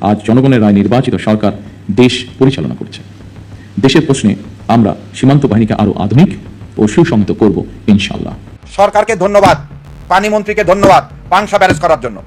আজ জনগণের রায় নির্বাচিত সরকার দেশ পরিচালনা করছে। দেশের প্রশ্নে আমরা সীমান্ত বাহিনীকে আরো আধুনিক ও সুসংহত করব ইনশাআল্লাহ। সরকারকে ধন্যবাদ, পানি মন্ত্রীকে ধন্যবাদ পাংশা ব্যারেজ করার জন্য,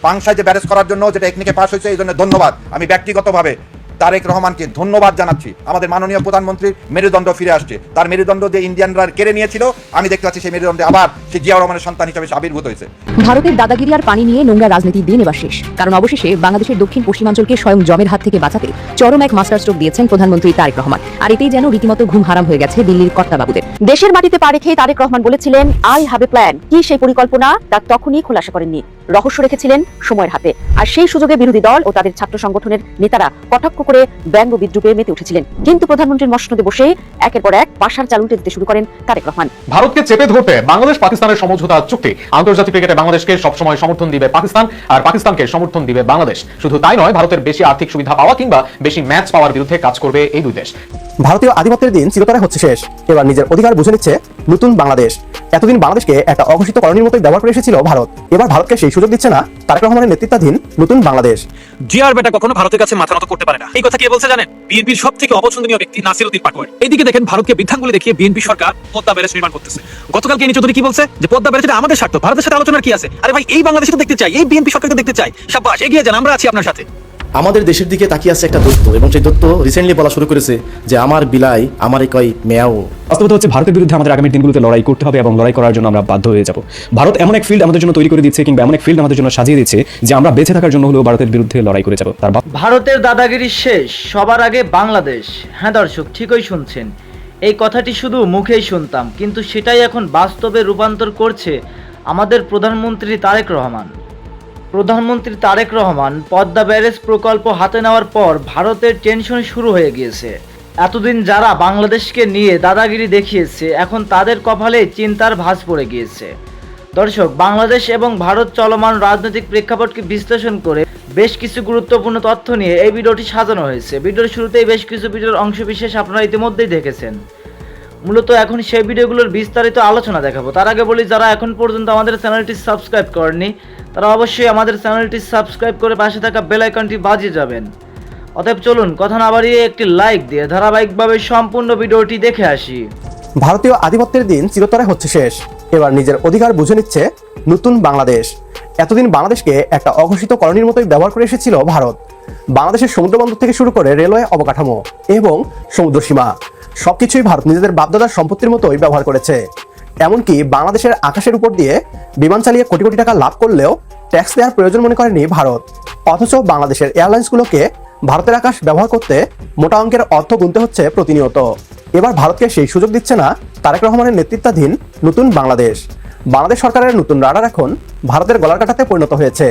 পাংশায় যে ব্যারেজ করার জন্য যেটা টেকনিকে পাস হয়েছে এই জন্য ধন্যবাদ। আমি ব্যক্তিগতভাবে তারেক রহমানকে ধন্যবাদ জানাচ্ছি। আমাদের মাননীয় প্রধানমন্ত্রীর মেরুদণ্ড ফিরে আসছে। তার মেরুদণ্ড যে ইন্ডিয়ানরা কেড়ে নিয়েছিল, আমি দেখতে পাচ্ছি সেই মেরুদণ্ডে আবার সে জিয়াউর রহমানের সন্তান হিসেবে আবির্ভূত হয়েছে। ভারতের দাদাগিরি আর পানি নিয়ে নোংরা রাজনীতির দিন এবার শেষ, কারণ অবশেষে বাংলাদেশের দক্ষিণ পশ্চিমাঞ্চলকে স্বয়ং জমের হাত থেকে বাঁচাতে চরম এক মাস্টার স্ট্রোক দিয়েছেন প্রধানমন্ত্রী তারেক রহমান। আর এতেই যেন রীতিমতো ঘুম হারাম হয়ে গেছে দিল্লির কর্তাবাবুদের। দেশের মাটিতে পা রেখে তারেক রহমান বলেছিলেন, আই হ্যাভ এ প্ল্যান। কি সেই পরিকল্পনা তা তখনই খোলাসা করেননি, রহস্য রেখেছিলেন সময়ের হাতে। আর সেই সুযোগে বিরোধী দল ও তাদের ছাত্র সংগঠনের নেতারা কটাক্ষ করে ব্যঙ্গ বিদ্রুপে মেতে উঠেছিলেন। কিন্তু প্রধানমন্ত্রীর মসনদে বসে একের পর এক পাশার চাল উল্টে দিতে শুরু করেন তারেক রহমান। ভারতকে চেপে ধরতে বাংলাদেশ পাকিস্তানের সমঝোতা চুক্তি। আন্তর্জাতিক ক্রিকেটে বাংলাদেশকে সবসময় সমর্থন দিবে পাকিস্তান, আর পাকিস্তানকে সমর্থন দিবে বাংলাদেশ। শুধু তাই নয়, ভারতের বেশি আর্থিক সুবিধা পাওয়া কিংবা বেশি ম্যাচ পাওয়ার বিরুদ্ধে কাজ করবে এই দুই দেশ। ভারতীয় আধিপত্যের দিন চিরতরে হচ্ছে শেষ। এবার নিজের অধিকার বুঝে নিচ্ছে নতুন বাংলাদেশ। এতদিন বাংলাদেশকে একটা অঘোষিত কলোনির মতোই ব্যবহার করে এসেছিল ভারত। এবার ভারতকে সেই সুযোগ দিচ্ছে না তারেক রহমানের নেতৃত্বাধীন নতুন বাংলাদেশ। জিয়ার বেটা কখনো ভারতের কাছে মাথা নত করতে পারে না। এই কথা কে বলছে জানেন? বিএনপির সবথেকে অপছন্দনীয় ব্যক্তি নাসিরউদ্দিন পাটোয়ারি। এইদিকে দেখেন ভারতকে বৃদ্ধাঙ্গুলি দেখিয়ে বিএনপি সরকার পদ্মা ব্যারেজ নির্মাণ করতেছে। গতকাল কেনি চৌধুরী কি বলছে যে পদ্মা ব্যারেজ এটা আমাদের স্বার্থ, ভারতের সাথে আলোচনার কি আছে? আরে ভাই, এই বাংলাদেশ তো দেখতে চাই, এই বিএনপি সরকারকে দেখতে চাই। সাব্বাস, এগিয়ে যান, আমরা আছি আপনার সাথে। আমাদের দেশের দিকে তাকিয়ে আছে একটা দৈত্য, এবং সেই দৈত্য রিসেন্টলি বলা শুরু করেছে যে আমার বিলাই আমারে কয় মেয়াও। বাস্তবতা হচ্ছে ভারতের বিরুদ্ধে আমাদের আগামী দিনগুলোতে লড়াই করতে হবে, এবং লড়াই করার জন্য আমরা বাধ্য হয়ে যাব। ভারত এমন এক ফিল্ড আমাদের জন্য তৈরি করে দিচ্ছে, কিংবা এমন এক ফিল্ড আমাদের জন্য সাজিয়ে দিচ্ছে যে আমরা বেঁচে থাকার জন্য হলেও ভারতের বিরুদ্ধে লড়াই করে যাব। ভারতের দাদাগিরি শেষ, সবার আগে বাংলাদেশ। হ্যাঁ দর্শক, ঠিকই শুনছেন। এই কথাটি শুধু মুখেই শুনতাম, কিন্তু সেটাই এখন বাস্তবে রূপান্তর করছে আমাদের প্রধানমন্ত্রী তারেক রহমান। প্রধানমন্ত্রী তারেক রহমান পদ্মা ব্যারেজ প্রকল্প হাতে নেওয়ার পর ভারতের টেনশন শুরু হয়ে গিয়েছে। এতদিন যারা বাংলাদেশকে নিয়ে দাদাগিরি দেখিয়েছে, এখন তাদের কপালে চিন্তার ভাঁজ পড়ে গিয়েছে। দর্শক, বাংলাদেশ এবং ভারত চলমান রাজনৈতিক প্রেক্ষাপটকে বিশ্লেষণ করে বেশ কিছু গুরুত্বপূর্ণ তথ্য নিয়ে এই ভিডিওটি সাজানো হয়েছে। ভিডিওর শুরুতেই বেশ কিছু ভিডিওর অংশবিশেষ আপনারা ইতিমধ্যেই দেখেছেন। মূলত এখন সেই ভিডিওগুলোর বিস্তারিত আলোচনা দেখাবো। তার আগে বলি, যারা এখন পর্যন্ত আমাদের চ্যানেলটি সাবস্ক্রাইব করেননি তারা অবশ্যই আমাদের চ্যানেলটি সাবস্ক্রাইব করে পাশে থাকা বেল আইকনটি বাজিয়ে যাবেন। অতএব চলুন কথা না বাড়িয়ে একটি লাইক দিয়ে ধারাবাহিকভাবে সম্পূর্ণ ভিডিওটি দেখে আসি। ভারতীয় আধিপত্যের দিন চিরতরে হচ্ছে শেষ। এবার নিজের অধিকার বুঝে নিচ্ছে নতুন বাংলাদেশ। এতদিন বাংলাদেশকে একটা অঘোষিত কলোনির মতোই ব্যবহার করে এসেছিল ভারত। বাংলাদেশের সমুদ্রবন্দর থেকে শুরু করে রেলওয়ে অবকাঠামো এবং সমুদ্র সীমা সবকিছুই ভারত নিজেদের বাপদাদার সম্পত্তির মতোই ব্যবহার করেছে। এমনকি বাংলাদেশের আকাশের উপর দিয়ে বিমান চালিয়ে কোটি কোটি টাকা লাভ করলেও ট্যাক্স দেওয়ার প্রয়োজন মনে করেনি ভারত। অথচ বাংলাদেশের এয়ারলাইন্সগুলোকে ভারতের আকাশ ব্যবহার করতে মোটা অঙ্কের অর্থ গুনতে হচ্ছে প্রতিনিয়ত। এবার ভারতকে সেই সুযোগ দিচ্ছে না তারেক রহমানের নেতৃত্বাধীন নতুন বাংলাদেশ। বাংলাদেশ সরকারের নতুন রাডার এখন ভারতের গলার কাটাতে পরিণত হয়েছে।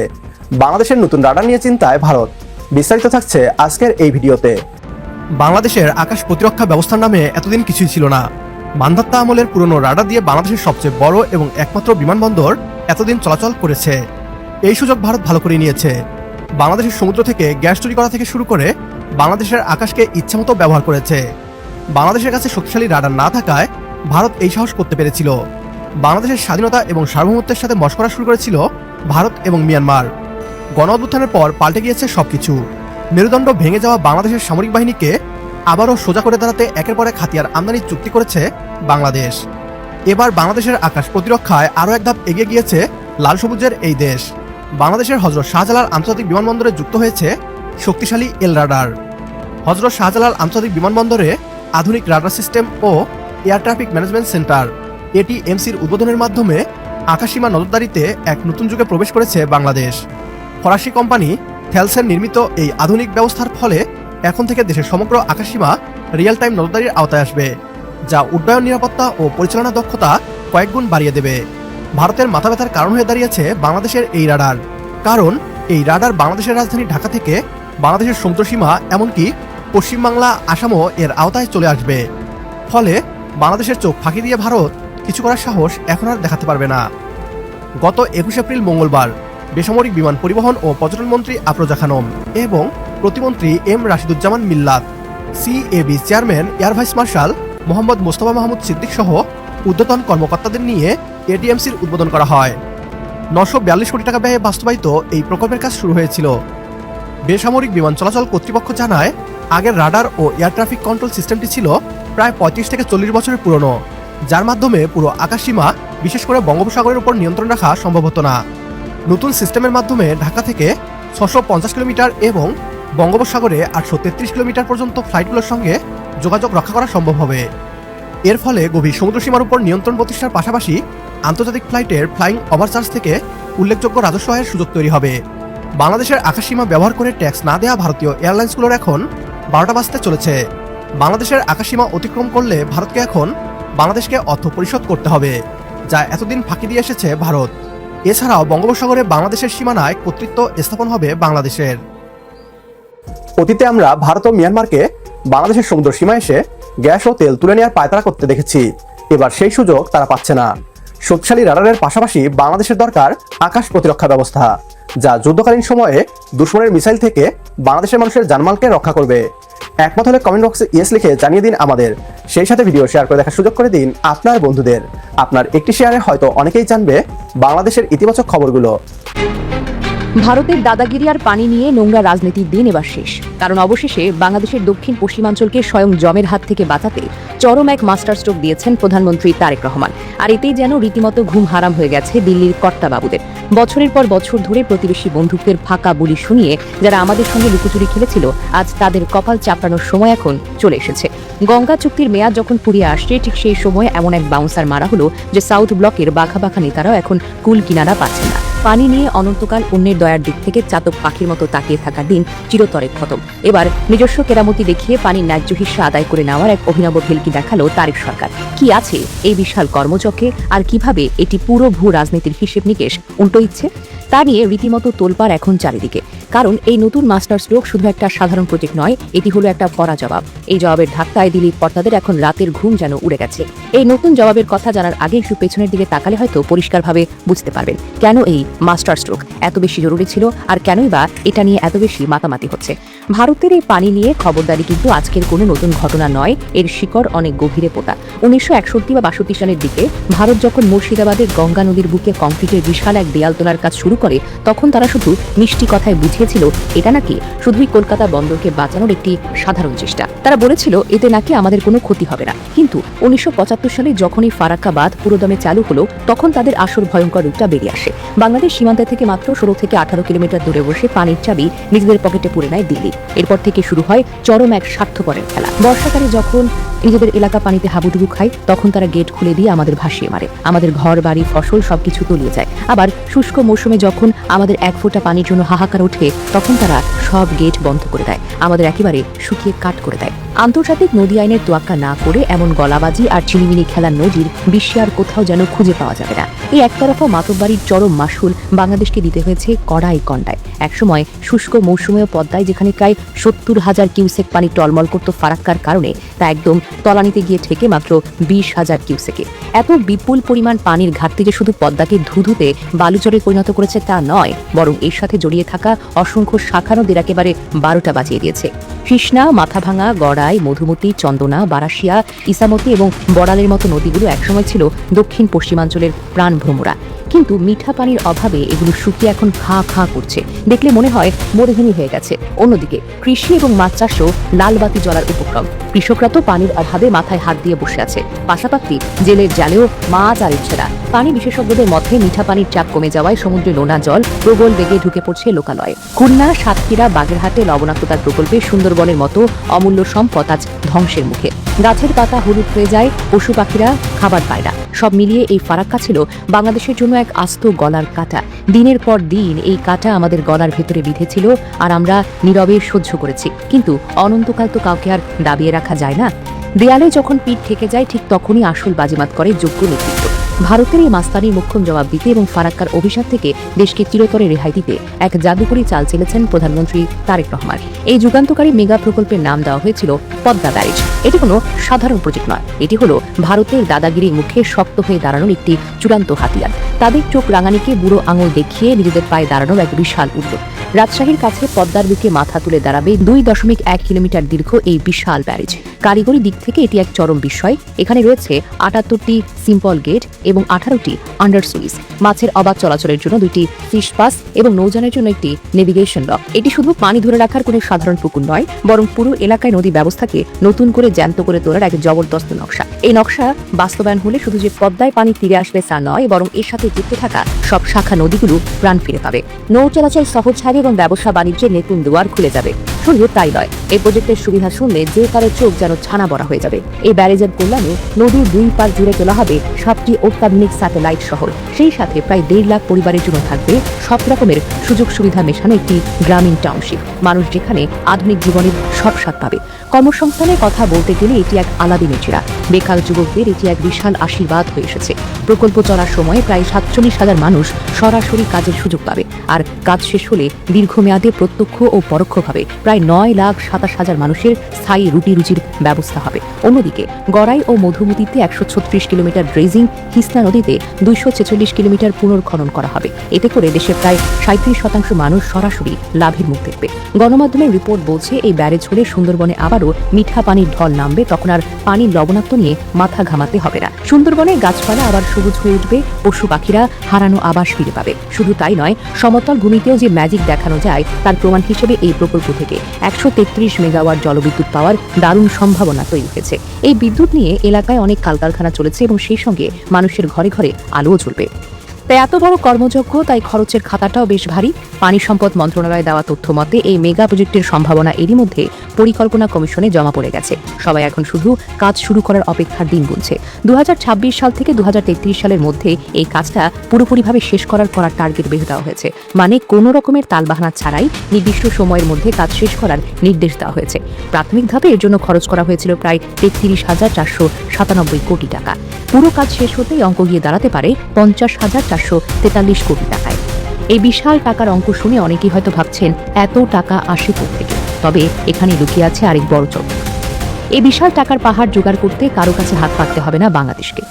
বাংলাদেশের নতুন রাডার নিয়ে চিন্তায় ভারত। বিস্তারিত থাকছে আজকের এই ভিডিওতে। বাংলাদেশের আকাশ প্রতিরক্ষা ব্যবস্থার নামে এতদিন কিছুই ছিল না। মান্ধাত্তা আমলের পুরনো রাডার দিয়ে বাংলাদেশের সবচেয়ে বড় এবং একমাত্র বিমানবন্দর এতদিন চলাচল করেছে। এই সুযোগ ভারত ভালো করে নিয়েছে। বাংলাদেশের সমুদ্র থেকে গ্যাস চুরি করা থেকে শুরু করে বাংলাদেশের আকাশকে ইচ্ছামতো ব্যবহার করেছে। বাংলাদেশের কাছে শক্তিশালী রাডার না থাকায় ভারত এই সাহস করতে পেরেছিল। বাংলাদেশের স্বাধীনতা এবং সার্বভৌমত্বের সাথে মশকরা শুরু করেছিল ভারত এবং মিয়ানমার। গণ অভ্যুত্থানের পর পাল্টে গিয়েছে সবকিছু। মেরুদণ্ড ভেঙে যাওয়া বাংলাদেশের সামরিক বাহিনীকে আবারও সোজা করে দাঁড়াতে একের পর এক হাতিয়ার আমদানির চুক্তি করেছে বাংলাদেশ। এবার বাংলাদেশের আকাশ প্রতিরক্ষায় আরও এক ধাপ এগিয়ে গিয়েছে লাল সবুজের এই দেশ। বাংলাদেশের হযরত শাহজালাল আন্তর্জাতিক বিমানবন্দরে যুক্ত হয়েছে শক্তিশালী এল রাডার। হযরত শাহজালাল আন্তর্জাতিক বিমানবন্দরে আধুনিক রাডার সিস্টেম ও এয়ার ট্রাফিক ম্যানেজমেন্ট সেন্টার এটিএমসির উদ্বোধনের মাধ্যমে আকাশসীমা নজরদারিতে এক নতুন যুগে প্রবেশ করেছে বাংলাদেশ। ফরাসি কোম্পানি থেলসের নির্মিত এই আধুনিক ব্যবস্থার ফলে এখন থেকে দেশের সমগ্র আকাশসীমা রিয়েল টাইম নজরদারির আওতায় আসবে, যা উড্ডয়ন নিরাপত্তা ও পরিচালনা দক্ষতা কয়েকগুণ বাড়িয়ে দেবে। ভারতের মাথা ব্যথার কারণ হয়ে দাঁড়িয়েছে বাংলাদেশের এই রাডার। কারণ এই রাডার বাংলাদেশের রাজধানী ঢাকা থেকে বাংলাদেশের সমুদ্রসীমা এমনকি পশ্চিমবাংলা, আসামও এর আওতায় চলে আসবে। ফলে বাংলাদেশের চোখ ফাঁকি দিয়ে ভারত কিছু করার সাহস এখন আর দেখাতে পারবে না। গত 21 এপ্রিল মঙ্গলবার বেসামরিক বিমান পরিবহন ও পর্যটন মন্ত্রী আফরোজা খানম এবং প্রতিমন্ত্রী এম রাশিদুজ্জামান মিল্লাত, CAB chairman air vice marshal Mohammad Mostafa Mahmud Siddique সহ ঊর্ধ্বতন কর্মকর্তাদের নিয়ে এটিএমসির উদ্বোধন করা হয়। 942 কোটি টাকা ব্যয়ে বাস্তবায়িত এই প্রকল্পের কাজ শুরু হয়েছিল। বেসামরিক বিমান চলাচল কর্তৃপক্ষ জানায়, আগের রাডার ও এয়ার ট্রাফিক কন্ট্রোল সিস্টেমটি ছিল প্রায় 35 থেকে 40 বছরের পুরনো, যার মাধ্যমে পুরো আকাশসীমা বিশেষ করে বঙ্গোপসাগরের উপর নিয়ন্ত্রণ রাখা সম্ভব হতো না। নতুন সিস্টেমের মাধ্যমে ঢাকা থেকে 650 কিলোমিটার এবং বঙ্গোপসাগরে 833 কিলোমিটার পর্যন্ত ফ্লাইটগুলোর সঙ্গে যোগাযোগ রক্ষা করা সম্ভব হবে। এর ফলে গভীর সমুদ্রসীমার উপর নিয়ন্ত্রণ প্রতিষ্ঠার পাশাপাশি আন্তর্জাতিক ফ্লাইটের ফ্লাইং ওভারচার্জ থেকে উল্লেখযোগ্য রাজস্ব আয়ের সুযোগ তৈরি হবে। বাংলাদেশের আকাশসীমা ব্যবহার করে ট্যাক্স না দেওয়া ভারতীয় এয়ারলাইন্সগুলোর এখন 12টা বাজতে চলেছে। বাংলাদেশের আকাশসীমা অতিক্রম করলে ভারতকে এখন বাংলাদেশকে অর্থ পরিশোধ করতে হবে, যা এতদিন ফাঁকি দিয়ে এসেছে ভারত। এছাড়াও বঙ্গোপসাগরে বাংলাদেশের সীমানায় কর্তৃত্ব স্থাপন হবে বাংলাদেশের। অতীতে আমরা ভারত ও মিয়ানমারকে বাংলাদেশের সমুদ্র সীমায় এসে গ্যাস ও তেল তুলে নেওয়ার পায়তারা করতে দেখেছি। এবার সেই সুযোগ তারা পাচ্ছে না। শক্তিশালী রাডারের পাশাপাশি বাংলাদেশের দরকার আকাশ প্রতিরক্ষা ব্যবস্থা, যা যুদ্ধকালীন সময়ে দুশমনের মিসাইল থেকে বাংলাদেশের মানুষের জানমালকে রক্ষা করবে। একমত হলে কমেন্ট বক্সে ইয়েস লিখে জানিয়ে দিন আমাদের। সেই সাথে ভিডিও শেয়ার করে দেখার সুযোগ করে দিন আপনার বন্ধুদের। আপনার একটি শেয়ারে হয়তো অনেকেই জানবে বাংলাদেশের ইতিবাচক খবরগুলো। ভারতের দাদাগিরি আর পানি নিয়ে নোংরা রাজনীতির দিন এবার শেষ, কারণ অবশেষে বাংলাদেশের দক্ষিণ পশ্চিমাঞ্চলকে স্বয়ং জমের হাত থেকে বাঁচাতে চরম এক মাস্টার স্ট্রোক দিয়েছেন প্রধানমন্ত্রী তারেক রহমান। আর এতেই যেন রীতিমতো ঘুম হারাম হয়ে গেছে দিল্লির কর্তাবাবুদের। বছরের পর বছর ধরে প্রতিবেশী বন্ধুত্বের ফাঁকা বুলি শুনিয়ে যারা আমাদের সঙ্গে লুকোচুরি খেলেছিল, আজ তাদের কপাল চাপড়ানোর সময় এখন চলে এসেছে। গঙ্গা চুক্তির মেয়াদ যখন ফুরিয়ে আসছে, ঠিক সেই সময় এমন এক বাউন্সার মারা হলো যে সাউথ ব্লকের বাঘা বাঘা নেতারাও এখন কুল কিনারা পাচ্ছে না। পানি নিয়ে অনন্তকাল অন্যের দয়ার দিক থেকে চাতক পাখির মতো তাকিয়ে থাকার দিন চিরতরে খতম। এবার নিজস্ব কেরামতি দেখিয়ে পানির ন্যায্য হিস্সা আদায় করে নেওয়ার এক অভিনব ভেলকি দেখালো তারেক সরকার। কি আছে এই বিশাল কর্মচক্রে, আর কিভাবে এটি পুরো ভূ রাজনীতির হিসেব নিকেশ উল্টো ইচ্ছে, তা নিয়ে রীতিমতো তোলপাড় এখন চারিদিকে। কারণ এই নতুন মাস্টার স্ট্রোক শুধু একটা সাধারণ প্রজেক্ট নয়, এটি হলো একটা কড়া জবাব। এই জবাবের ধাক্কায় দিলীপ কর্তাদের এখন রাতের ঘুম যেন উড়ে গেছে। এই নতুন জবাবের কথা জানার আগে একটু পেছনের দিকে তাকালে হয়তো পরিষ্কারভাবে বুঝতে পারবেন কেন এই মাস্টার স্ট্রোক এত বেশি জরুরি ছিল, আর কেনই বা এটা নিয়ে এত বেশি মাতামাতি হচ্ছে। ভারতের এই পানি নিয়ে খবরদারি কিন্তু আজকের কোনো নতুন ঘটনা নয়, এর শিকড় অনেক গভীরে পোতা। 1961 বা 62 সালের দিকে ভারত যখন মুর্শিদাবাদের গঙ্গা নদীর বুকে কংক্রিটের বিশাল এক দেয়াল তোলার কাজ শুরু করে, তখন তারা শুধু মিষ্টি কথায় বুঝিয়েছিল এটা নাকি শুধুই কলকাতা বন্দরকে বাঁচানোর একটি সাধারণ চেষ্টা। তারা বলেছিল এতে নাকি আমাদের কোনো ক্ষতি হবে না। কিন্তু 1975 সালে যখনই ফারাক্কা বাঁধ পুরোদমে চালু হলো, তখন তাদের আসল ভয়ঙ্কর রূপটা বেরিয়ে আসে। বাংলাদেশ সীমান্ত থেকে মাত্র 16 থেকে 18 কিলোমিটার দূরে বসে পানির চাবি নিজেদের পকেটে পুরে নেয় দিল্লি। এরপর থেকে শুরু হয় চরম এক স্বার্থপরের খেলা। বর্ষাকালে যখন নিজেদের এলাকা পানিতে হাবুডুবু খায়, তখন তারা গেট খুলে দিয়ে আমাদের ভাসিয়ে মারে, আমাদের ঘর বাড়ি ফসল সবকিছু তলিয়ে যায়। আবার শুষ্ক মৌসুমে যখন আমাদের এক ফোঁটা পানির জন্য হাহাকার ওঠে, তখন তারা সব গেট বন্ধ করে দেয়, আমাদের একেবারে শুকিয়ে কাট করে দেয়। আন্তর্জাতিক নদী আইনের তোয়াক্কা না করে এমন গলাবাজি আর চিনিমিনি খেলার নজির বিশ্বে আর কোথাও যেন খুঁজে পাওয়া যাবে না। এই একতরফা মাতব্বাড়ির চরম মাসুল বাংলাদেশকে দিতে হয়েছে কড়াই কন্ডায়। একসময় শুষ্ক মৌসুমেও পদ্মায় যেখানে প্রায় 70,000 কিউসেক পানি টলমল করত ফারাক্কার কারণে, তা একদম তলানিতে গিয়ে ঠেকে মাত্র 20,000 কিউসেকে। এত বিপুল পরিমাণ পানির ঘাটতি যে শুধু পদ্মাকে ধুধুতে বালুচরে পরিণত করেছে তা নয়, বরং এর সাথে জড়িয়ে থাকা অসংখ্য শাখা নদীর একেবারে 12টা বাজিয়ে দিয়েছে। কৃষ্ণা, মাথাভাঙা, গড়াই, মধুমতি, চন্দনা, বারাসিয়া, ইসামতি এবং বড়ালের মতো নদীগুলো একসময় ছিল দক্ষিণ পশ্চিমাঞ্চলের প্রাণভ্রমরা। কিন্তু মিঠা পানির অভাবে এগুলো শুকিয়ে এখন খা খা করছে, দেখলে মনে হয় মরুভূমি হয়ে গেছে। অন্যদিকে কৃষি এবং মাছ চাষও লাল বাতি জ্বলার উপক্রম। কৃষকরা তো পানির অভাবে মাথায় হাত দিয়ে বসে আছে, পাশাপাশি জেলের জালেও মাছ আর ইচ্ছে না। পানি বিশেষজ্ঞদের মধ্যে মিঠা পানির চাপ কমে যাওয়ায় সমুদ্রে নোনা জল প্রবল বেগে ঢুকে পড়ছে লোকালয়ে। খুলনা, সাতক্ষীরা, বাগেরহাটে লবণাক্ততার প্রকল্পে সুন্দরবনের মতো অমূল্য সম্পদ আজ ধ্বংসের মুখে। গাছের পাতা হলুদ হয়ে যায়, পশু পাখিরা খাবার পায় না। সব মিলিয়ে এই ফারাক্কা ছিল বাংলাদেশের জন্য এক আস্ত গলার কাঁটা। দিনের পর দিন এই কাঁটা আমাদের গলার ভেতরে বিঁধেছিল, আর আমরা নীরবে সহ্য করেছি। কিন্তু অনন্তকাল তো কাউকে আর দাবিয়ে রাখা যায় না। দেয়ালে যখন পিঠ ঠেকে যায়, ঠিক তখনই আসল বাজিমাত করে যোগ্য নেতৃত্ব। ভারতের এই মাস্তানির মোক্ষম জবাব দিতে এবং ফারাক্কার অভিশাপ থেকে দেশকে চিরতরে রেহাই দিতে এক জাদুকরী চাল চেলেছেন প্রধানমন্ত্রী তারেক রহমান। এই যুগান্তকারী মেগা প্রকল্পের নাম দেওয়া হয়েছিল পদ্মা ব্যারেজ। এটি কোনো সাধারণ প্রজেক্ট নয়, এটি হলো ভারতের দাদাগিরির মুখে শক্ত হয়ে দাঁড়ানোর একটি চূড়ান্ত হাতিয়ার। তাদের চোখ রাঙানিকে বুড়ো আঙুল দেখিয়ে নিজেদের পায়ে দাঁড়ানোর এক বিশাল উদ্যোগ। রাজশাহীর কাছে পদ্মার বুকে মাথা তুলে দাঁড়াবে 2.1 কিলোমিটার দীর্ঘ এই বিশাল ব্যারেজ। কারিগরি দিক থেকে এটি এক চরম বিস্ময়। এখানে রয়েছে 78টি সিম্পল গেট এবং 18টি আন্ডার সুইচ, মাছের অবাধ চলাচলের জন্য 2টি ফিশ পাস এবং নৌযানের জন্য একটি নেভিগেশন লক। এটি শুধু পানি ধরে রাখার কোনো সাধারণ পুকুর নয়, বরং পুরো এলাকায় নদী ব্যবস্থাকে নতুন করে জ্যান্ত করে তোলার এক জবরদস্ত নকশা। এই নকশা বাস্তবায়ন হলে শুধু যে পদ্মায় পানি ফিরে আসবে তা নয়, বরং এর সাথে যুক্ত থাকা সব শাখা নদীগুলো প্রাণ ফিরে পাবে। নৌ চলাচল সহজ হবে এবং ব্যবসা বাণিজ্যের নতুন দুয়ার খুলে যাবে। শুধু তাই নয়, এই প্রজেক্টের সুবিধা শুনলে যে কারো চোখ যেন ছানা বড়া হয়ে যাবে। এই ব্যারেজের কল্যাণে নদীর 2 পার জুড়ে তোলা হবে 7টি অত্যাধুনিক স্যাটেলাইট শহর। সেই সাথে প্রায় 1.5 লাখ পরিবারের জন্য থাকবে সব রকমের সুযোগ সুবিধা মেশানো একটি গ্রামীণ টাউনশিপ। মানুষ যেখানে আধুনিক জীবনের সব স্বাদ পাবে। কর্মসংস্থানের কথা বলতে গেলে এটি এক আলাদিনের চিরাগ। বেকার যুবকদের এটি এক বিশাল আশীর্বাদ হয়ে এসেছে। প্রকল্প চলার সময় প্রায় 47,000 মানুষ সরাসরি কাজের সুযোগ পাবে, আর কাজ শেষ হলে দীর্ঘমেয়াদে প্রত্যক্ষ ও পরোক্ষভাবে প্রায় 9,27,000 মানুষের স্থায়ী রুটি রুজির ব্যবস্থা হবে। অন্যদিকে গড়াই ও মধুমতিতে 136 কিলোমিটার ড্রেজিং, হিসনা নদীতে 246 কিলোমিটার পুনর্খনন করা হবে। এতে করে দেশের প্রায় 37% মানুষ সরাসরি লাভের মুখ দেখবে। গণমাধ্যমের রিপোর্ট বলছে এই ব্যারেজ হলে সুন্দরবনে আবারও মিঠা পানির ঢল নামবে। তখন আর পানির লবণাক্ত নিয়ে মাথা ঘামাতে হবে না। সুন্দরবনে গাছপালা আবার সবুজ হয়ে উঠবে, পশু পাখিরা হারানো আবাস ফিরে পাবে। শুধু তাই নয়, সমতল ভূমিতেও যে ম্যাজিক দেখানো যায় তার প্রমাণ হিসেবে এই প্রকল্প থেকে 133 মেগাওয়াট জলবিদ্যুৎ পাওয়ার দারুণ সম্ভাবনা তৈরি হয়েছে। এই বিদ্যুৎ নিয়ে এলাকায় অনেক কলকারখানা চলেছে এবং সেই সঙ্গে মানুষের ঘরে ঘরে আলোও জ্বলবে। তাই এত বড় কর্মযজ্ঞ, তাই খরচের খাতাটাও বেশ ভারী। পানি সম্পদ মন্ত্রণালয় দেওয়া তথ্য মতে এই মেগা প্রজেক্টের সম্ভাবনা এরই মধ্যে পরিকল্পনা কমিশনে জমা পড়ে গেছে। সবাই এখন শুধু কাজ শুরু করার অপেক্ষার দিন গুনছে। 2026 সাল থেকে 2033 সালের মধ্যে এই কাজটা পুরোপুরিভাবে শেষ করার টার্গেট বেঁধে দেওয়া হয়েছে। মানে কোনো রকমের তালবাহানা ছাড়াই নির্দিষ্ট সময়ের মধ্যে কাজ শেষ করার নির্দেশ দেওয়া হয়েছে। প্রাথমিক ধাপে এর জন্য খরচ করা হয়েছিল প্রায় 33,497 কোটি টাকা। পুরো কাজ শেষ হতেই অঙ্ক গিয়ে দাঁড়াতে পারে 50,443 কোটি টাকায়। এই বিশাল টাকার অঙ্ক শুনে অনেকেই হয়তো ভাবছেন এত টাকা আসে কোত্থেকে। তবে এখানে লুকিয়ে আছে আরেক বড় চোখ। এই বিশাল টাকার পাহাড় জোগাড় করতে কারো কাছে হাত পাততে হবে না বাংলাদেশকে।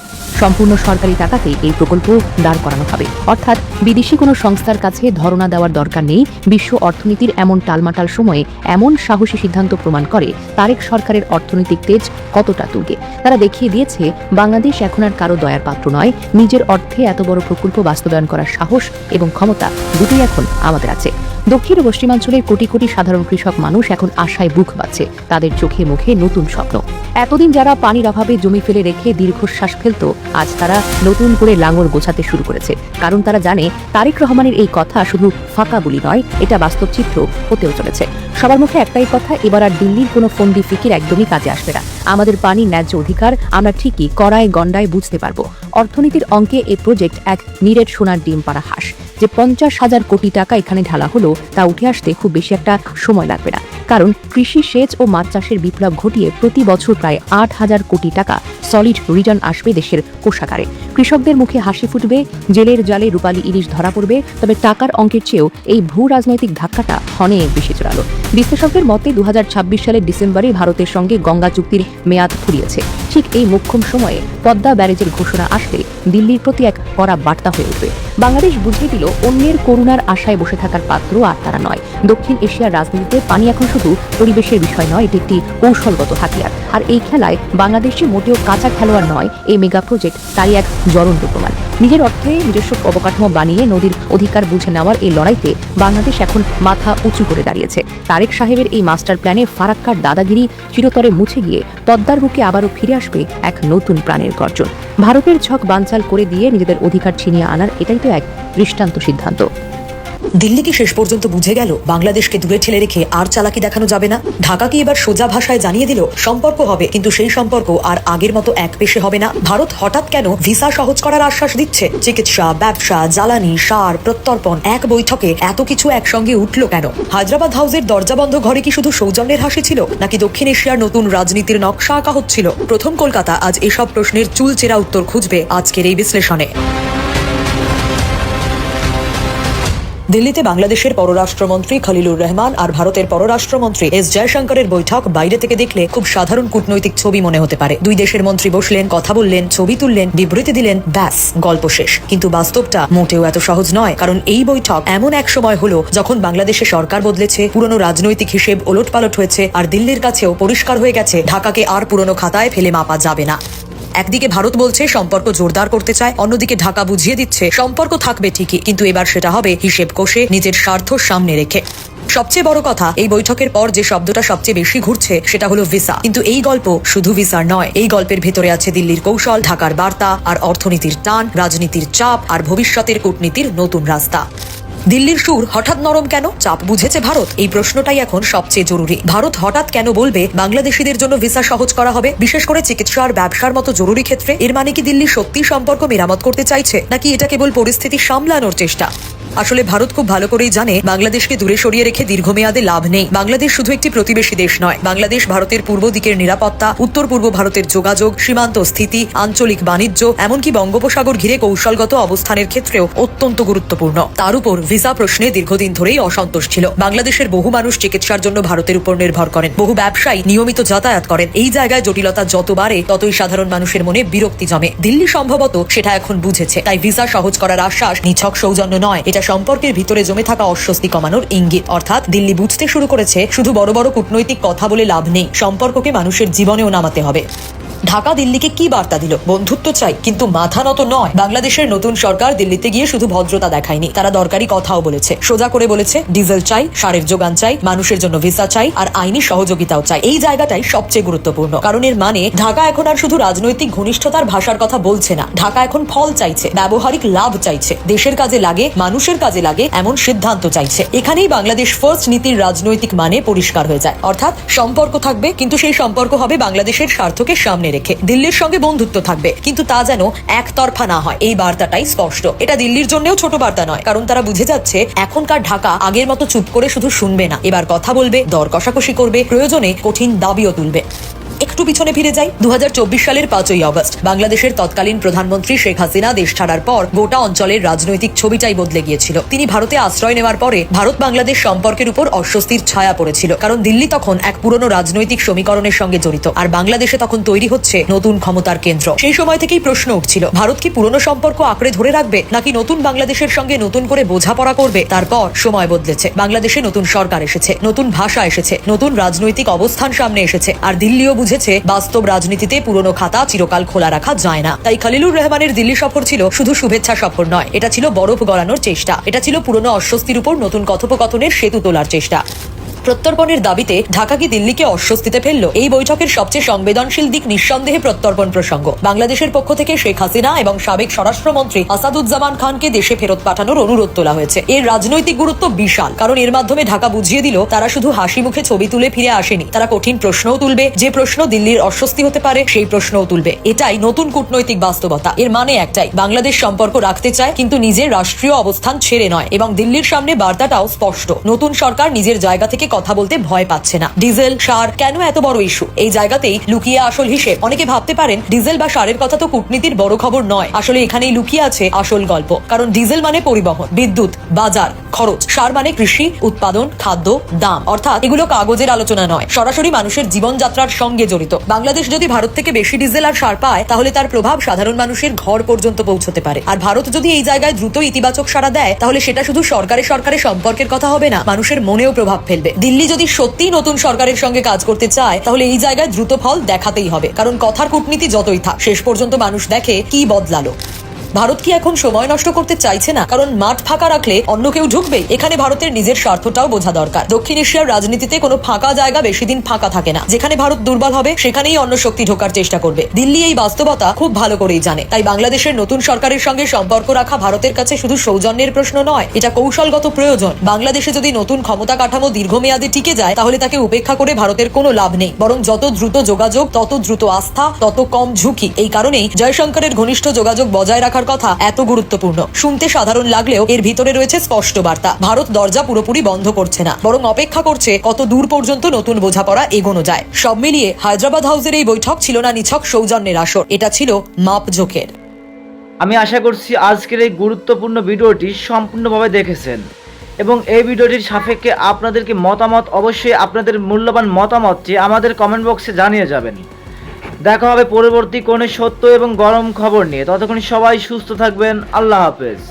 সম্পূর্ণ সরকারি টাকাতেই এই প্রকল্প দাঁড় করানো হবে। অর্থাৎ বিদেশি কোনো সংস্থার কাছে ধরনা দেওয়ার দরকার নেই। বিশ্ব অর্থনীতির এমন টালমাটাল সময়ে এমন সাহসী সিদ্ধান্ত প্রমাণ করে তারেক সরকারের অর্থনৈতিক তেজ কতটা তুঙ্গে। তারা দেখিয়ে দিয়েছে বাংলাদেশ এখন আর কারো দয়ার পাত্র নয়। নিজের অর্থে এত বড় প্রকল্প বাস্তবায়ন করার সাহস এবং ক্ষমতা দুটোই এখন আমাদের আছে। দক্ষিণ ও পশ্চিমাঞ্চলের কোটি কোটি সাধারণ কৃষক মানুষ এখন আশায় বুক বাঁধছে। তাদের চোখে মুখে নতুন স্বপ্ন। এতদিন যারা পানির অভাবে জমি ফেলে রেখে দীর্ঘশ্বাস ফেলত, আজ তারা নতুন করে লাঙল গোছাতে শুরু করেছে। কারণ তারা জানে তারেক রহমানের এই কথা শুধু ফাঁকা বলি নয়, এটা বাস্তব চিত্র হতেও চলেছে। সবার মুখে একটাই কথা, এবার আর দিল্লির কোনো ফন্দি ফিকির একদমই কাজে আসবে না। আমাদের পানির ন্যায্য অধিকার আমরা ঠিকই কড়ায় গন্ডায় বুঝতে পারবো। অর্থনীতির অঙ্কে এই প্রজেক্ট এক নিরেট সোনার ডিম পাড়া হাঁস। যে 50,000 কোটি টাকা এখানে ঢালা হলো তা উঠে আসতে খুব বেশি একটা সময় লাগবে না। কারণ কৃষি, সেচ ও মাছ চাষের বিপ্লব ঘটিয়ে প্রতি বছর প্রায় 8,000 কোটি টাকা সলিড রিটার্ন আসবে দেশের কোষাগারে। কৃষকদের মুখে হাসি ফুটবে, জেলের জালে রূপালী ইলিশ ধরা পড়বে। তবে টাকার অঙ্কের চেয়েও এই ভূ রাজনৈতিক ধাক্কাটা অনেক বেশি জোরালো। বিশ্লেষকদের মতে 2026 সালের ডিসেম্বরে ভারতের সঙ্গে গঙ্গা চুক্তির মেয়াদ ফুরিয়েছে। ঠিক এই মোক্ষম সময়ে পদ্মা ব্যারেজের ঘোষণা আসলে দিল্লির প্রতি এক কড়া বার্তা হয়ে উঠবে। বাংলাদেশ বুঝিয়ে দিল অন্যের করুণার আশায় বসে থাকার পাত্র আর তারা নয়। দক্ষিণ এশিয়ার রাজনীতিতে পানি এখন শুধু পরিবেশের বিষয় নয়, এটি একটি কৌশলগত হাতিয়ার। আর এই খেলায় বাংলাদেশে মোটেও কাঁচা খেলোয়াড় নয়। এই মেগা প্রজেক্ট তারই এক জ্বলন্ত প্রমাণ। নিজের অর্থে নিজস্ব অবকাঠামো বানিয়ে নদীর অধিকার বুঝে নেওয়ার এই লড়াইতে বাংলাদেশ এখন মাথা উঁচু করে দাঁড়িয়েছে। তারেক সাহেবের এই মাস্টার প্ল্যানে ফারাক্কার দাদাগিরি চিরতরে মুছে গিয়ে পদ্মার বুকে আবারও ফিরে আসবে এক নতুন প্রাণের গর্জন। ভারতের ছক বানচাল করে দিয়ে নিজেদের অধিকার ছিনিয়ে আনার এটাই তো এক দৃষ্টান্ত সিদ্ধান্ত। দিল্লি কি শেষ পর্যন্ত বুঝে গেল বাংলাদেশকে দূরে ঠেলে রেখে আর চালাকি দেখানো যাবে না? ঢাকা কি এবার সোজা ভাষায় জানিয়ে দিল সম্পর্ক হবে, কিন্তু সেই সম্পর্ক আর আগের মতো এক পেশে হবে না? ভারত হঠাৎ কেন ভিসা সহজ করার আশ্বাস দিচ্ছে? চিকিৎসা, ব্যবসা, জ্বালানি, সার, প্রত্যর্পণ, এক বৈঠকে এত কিছু একসঙ্গে উঠলো কেন? হায়দ্রাবাদ হাউসের দরজা বন্ধ ঘরে কি শুধু সৌজন্যের হাসি ছিল, নাকি দক্ষিণ এশিয়ার নতুন রাজনীতির নকশা আঁকা হচ্ছিল? প্রথম কলকাতা আজ এসব প্রশ্নের চুলচেরা উত্তর খুঁজবে আজকের এই বিশ্লেষণে। দিল্লিতে বাংলাদেশের পররাষ্ট্রমন্ত্রী খলিলুর রহমান আর ভারতের পররাষ্ট্রমন্ত্রী এস জয়শঙ্করের বৈঠক বাইরে থেকে দেখলে খুব সাধারণ কূটনৈতিক ছবি মনে হতে পারে। দুই দেশের মন্ত্রী বসলেন, কথা বললেন, ছবি তুললেন, বিবৃতি দিলেন, ব্যাস গল্প শেষ। কিন্তু বাস্তবটা মোটেও এত সহজ নয়, কারণ এই বৈঠক এমন এক সময় হলো যখন বাংলাদেশে সরকার বদলেছে, পুরনো রাজনৈতিক হিসেব ওলটপালট হয়েছে, আর দিল্লির কাছেও পরিষ্কার হয়ে গেছে ঢাকাকে আর পুরনো খাতায় ফেলে মাপা যাবে না। একদিকে ভারত বলছে সম্পর্ক জোরদার করতে চায়, অন্যদিকে ঢাকা বুঝিয়ে দিচ্ছে সম্পর্ক থাকবে ঠিকই, কিন্তু এবার সেটা হবে হিসেব কষে, নিজের স্বার্থ সামনে রেখে। সবচেয়ে বড় কথা, এই বৈঠকের পর যে শব্দটা সবচেয়ে বেশি ঘুরছে সেটা হলো ভিসা। কিন্তু এই গল্প শুধু ভিসার নয়, এই গল্পের ভেতরে আছে দিল্লির কৌশল, ঢাকার বার্তা, আর অর্থনীতির টান, রাজনীতির চাপ, আর ভবিষ্যতের কূটনীতির নতুন রাস্তা। দিল্লির সুর হঠাৎ নরম কেন? চাপ বুঝেছে ভারত? এই প্রশ্নটাই এখন সবচেয়ে জরুরি। ভারত হঠাৎ কেন বলবে বাংলাদেশিদের জন্য ভিসা সহজ করা হবে, বিশেষ করে চিকিৎসা আর ব্যবসার মতো জরুরি ক্ষেত্রে? এর মানে কি দিল্লি সত্যি সম্পর্ক মেরামত করতে চাইছে, নাকি এটা কেবল পরিস্থিতি সামলানোর চেষ্টা? আসলে ভারত খুব ভালো করেই জানে বাংলাদেশকে দূরে সরিয়ে রেখে দীর্ঘমেয়াদে লাভ নেই। বাংলাদেশ শুধু একটি প্রতিবেশী দেশ নয়, বাংলাদেশ ভারতের পূর্ব দিকের নিরাপত্তা, উত্তর পূর্ব ভারতের যোগাযোগ, সীমান্ত স্থিতি, আঞ্চলিক বাণিজ্য, এমনকি বঙ্গোপসাগর ঘিরে কৌশলগত অবস্থানের ক্ষেত্রেও অত্যন্ত গুরুত্বপূর্ণ। তার উপর ভিসা প্রশ্নে দীর্ঘদিন ধরেই অসন্তোষ ছিল। বাংলাদেশের বহু মানুষ চিকিৎসার জন্য ভারতের উপর নির্ভর করেন, বহু ব্যবসায়ী নিয়মিত যাতায়াত করেন। এই জায়গায় জটিলতা যত বাড়ে ততই সাধারণ মানুষের মনে বিরক্তি জমে। দিল্লি সম্ভবত সেটা এখন বুঝেছে, তাই ভিসা সহজ করার আশ্বাস নিছক সৌজন্য নয়, এটা সম্পর্কের ভিতরে জমে থাকা অস্বস্তি কমানোর ইঙ্গিত। অর্থাৎ দিল্লি বুঝতে শুরু করেছে শুধু বড় বড় কূটনৈতিক কথা বলে লাভ নেই, সম্পর্ককে মানুষের জীবনেও নামাতে হবে। ঢাকা দিল্লিকে কি বার্তা দিল? বন্ধুত্ব চাই, কিন্তু মাথা নত নয়। বাংলাদেশের নতুন সরকার দিল্লিতে গিয়ে শুধু ভদ্রতা দেখায়নি, তারা দরকারি কথাও বলেছে। সোজা করে বলেছে ডিজেল চাই, সারের যোগান চাই, মানুষের জন্য ভিসা চাই, আর আইনি সহযোগিতাও চাই। এই জায়গাটাই সবচেয়ে গুরুত্বপূর্ণ, কারণ এর মানে ঢাকা এখন আর শুধু রাজনৈতিক ঘনিষ্ঠতার ভাষার কথা বলছে না, ঢাকা এখন ফল চাইছে, ব্যবহারিক লাভ চাইছে, দেশের কাজে লাগে, মানুষের কাজে লাগে এমন সিদ্ধান্ত চাইছে। এখানেই বাংলাদেশ ফার্স্ট নীতির রাজনৈতিক মানে পরিষ্কার হয়ে যায়। অর্থাৎ সম্পর্ক থাকবে, কিন্তু সেই সম্পর্ক হবে বাংলাদেশের স্বার্থকে সামনে রেখে। দিল্লির সঙ্গে বন্ধুত্ব থাকবে, কিন্তু তা যেন একতরফা না হয়, এই বার্তাটাই স্পষ্ট। এটা দিল্লির জন্যও ছোট বার্তা নয়, কারণ তারা বুঝে যাচ্ছে এখনকার ঢাকা আগের মতো চুপ করে শুধু শুনবে না, এবার কথা বলবে, দর কষাকষি করবে, প্রয়োজনে কঠিন দাবিও তুলবে। একটু পিছনে ফিরে যাই, 2024 সালের 5ই অগস্ট বাংলাদেশের তৎকালীন প্রধানমন্ত্রী শেখ হাসিনা দেশ ছাড়ার পর গোটা অঞ্চলের রাজনৈতিক ছবিটাই বদলে গিয়েছিল। তিনি ভারতে আশ্রয় নেওয়ার পরে ভারত বাংলাদেশ সম্পর্কের উপর অস্বস্তির ছায়া পড়েছিল, কারণ দিল্লি তখন এক পুরনো রাজনৈতিক সমীকরণের সঙ্গে জড়িত, আর বাংলাদেশে তখন তৈরি হচ্ছে নতুন ক্ষমতার কেন্দ্র। সেই সময় থেকেই প্রশ্ন উঠছিল, ভারত কি পুরনো সম্পর্ক আঁকড়ে ধরে রাখবে, নাকি নতুন বাংলাদেশের সঙ্গে নতুন করে বোঝাপড়া করবে? তারপর সময় বদলেছে, বাংলাদেশে নতুন সরকার এসেছে, নতুন ভাষা এসেছে, নতুন রাজনৈতিক অবস্থান সামনে এসেছে, আর দিল্লিও বুঝেছে বাস্তব রাজনীতিতে পুরনো খাতা চিরকাল খোলা রাখা যায় না। তাই খলিলুর রহমানের দিল্লি সফর ছিল শুধু শুভেচ্ছা সফর নয়, এটা ছিল বরফ গলানোর চেষ্টা, এটা ছিল পুরনো অস্বস্তির উপর নতুন কথোপকথনের সেতু তোলার চেষ্টা। প্রত্যর্পণের দাবিতে ঢাকা কি দিল্লিকে অস্বস্তিতে ফেললো? এই বৈঠকের সবচেয়ে সংবেদনশীল দিক নিঃসন্দেহে প্রত্যর্পণ প্রসঙ্গ। বাংলাদেশের পক্ষ থেকে শেখ হাসিনা এবং সাবেক স্বরাষ্ট্রমন্ত্রী আসাদুজ্জামান খানকে দেশে ফেরত পাঠানোর অনুরোধ তোলা হয়েছে। এর রাজনৈতিক গুরুত্ব বিশাল, কারণ এর মাধ্যমে ঢাকা বুঝিয়ে দিল তারা শুধু হাসি মুখে ছবি তুলে ফিরে আসেনি, তারা কঠিন প্রশ্নও তুলবে। যে প্রশ্ন দিল্লির অস্বস্তি হতে পারে সেই প্রশ্নও তুলবে। এটাই নতুন কূটনৈতিক বাস্তবতা। এর মানে একটাই, বাংলাদেশ সম্পর্ক রাখতে চায়, কিন্তু নিজের রাষ্ট্রীয় অবস্থান ছেড়ে নয়। এবং দিল্লির সামনে বার্তাটাও স্পষ্ট, নতুন সরকার নিজের জায়গা থেকে কথা বলতে ভয় পাচ্ছে না। ডিজেল, সার কেন এত বড় ইস্যু? এই জায়গাতেই লুকিয়ে আসল হিসেব। অনেকে ভাবতে পারেন ডিজেল বা সারের কথা তো কূটনীতির বড় খবর নয়, আসলে এখানেই লুকিয়ে আছে আসল গল্প। কারণ ডিজেল মানে পরিবহন, বিদ্যুৎ, বাজার, খরচ, সার মানে কৃষি, উৎপাদন, খাদ্য, দাম। অর্থাৎ এগুলো কাগজের আলোচনা নয়, সরাসরি মানুষের জীবনযাত্রার সঙ্গে জড়িত। বাংলাদেশ যদি ভারত থেকে বেশি ডিজেল আর সার পায়, তাহলে তার প্রভাব সাধারণ মানুষের ঘর পর্যন্ত পৌঁছতে পারে। আর ভারত যদি এই জায়গায় দ্রুত ইতিবাচক সাড়া দেয়, তাহলে সেটা শুধু সরকারের সম্পর্কের কথা হবে না, মানুষের মনেও প্রভাব ফেলবে। দিল্লি যদি সত্যি নতুন সরকারের সঙ্গে কাজ করতে চায়, তাহলে এই জায়গায় দ্রুত ফল দেখাতেই হবে, কারণ কথার কূটনীতি যতই থাক, শেষ পর্যন্ত মানুষ দেখে কি বদলালো। ভারত কি এখন সময় নষ্ট করতে চাইছে না? কারণ মাঠ ফাঁকা রাখলে অন্য কেউ ঢুকবে। এখানে ভারতের নিজের স্বার্থটাও বোঝা দরকার। দক্ষিণ এশিয়ার রাজনীতিতে কোনো ফাঁকা জায়গা বেশি দিন ফাঁকা থাকে না। যেখানে ভারত দুর্বল হবে, সেখানেই অন্য শক্তি ঢোকার চেষ্টা করবে। দিল্লি এই বাস্তবতা খুব ভালো করেই জানে। তাই বাংলাদেশের নতুন সরকারের সঙ্গে সম্পর্ক রাখা ভারতের কাছে শুধু সৌজন্যের প্রশ্ন নয়, এটা কৌশলগত প্রয়োজন। বাংলাদেশে যদি নতুন ক্ষমতা কাঠামো দীর্ঘমেয়াদে টিকে যায়, তাহলে তাকে উপেক্ষা করে ভারতের কোনো লাভ নেই। বরং যত দ্রুত যোগাযোগ, তত দ্রুত আস্থা, তত কম ঝুঁকি। এই কারণেই জয়শঙ্করের ঘনিষ্ঠ যোগাযোগ বজায় রাখার কথা এত গুরুত্বপূর্ণ। শুনতে সাধারণ লাগলেও এর ভিতরে রয়েছে স্পষ্ট বার্তা। ভারত দরজা পুরোপুরি বন্ধ করছে না, বরং অপেক্ষা করছে কত দূর পর্যন্ত নতুন বোঝাপড়া এগোনো যায়। সব মিলিয়ে হায়দ্রাবাদ হাউসের এই বৈঠক ছিল না নিছক সৌজন্যের আসর, এটা ছিল মাপজোকের। আমি আশা করছি আজকের এই গুরুত্বপূর্ণ ভিডিওটি সম্পূর্ণভাবে দেখেছেন এবং এই ভিডিওটির সাপেক্ষে আপনাদেরকে মতামত অবশ্যই আপনাদের মূল্যবান মতামতটি আমাদের কমেন্ট বক্সে জানিয়ে যাবেন। দেখা হবে পরবর্তী কোনো সত্য এবং গরম খবর নিয়ে। ততক্ষণ সবাই সুস্থ থাকবেন। আল্লাহ হাফেজ।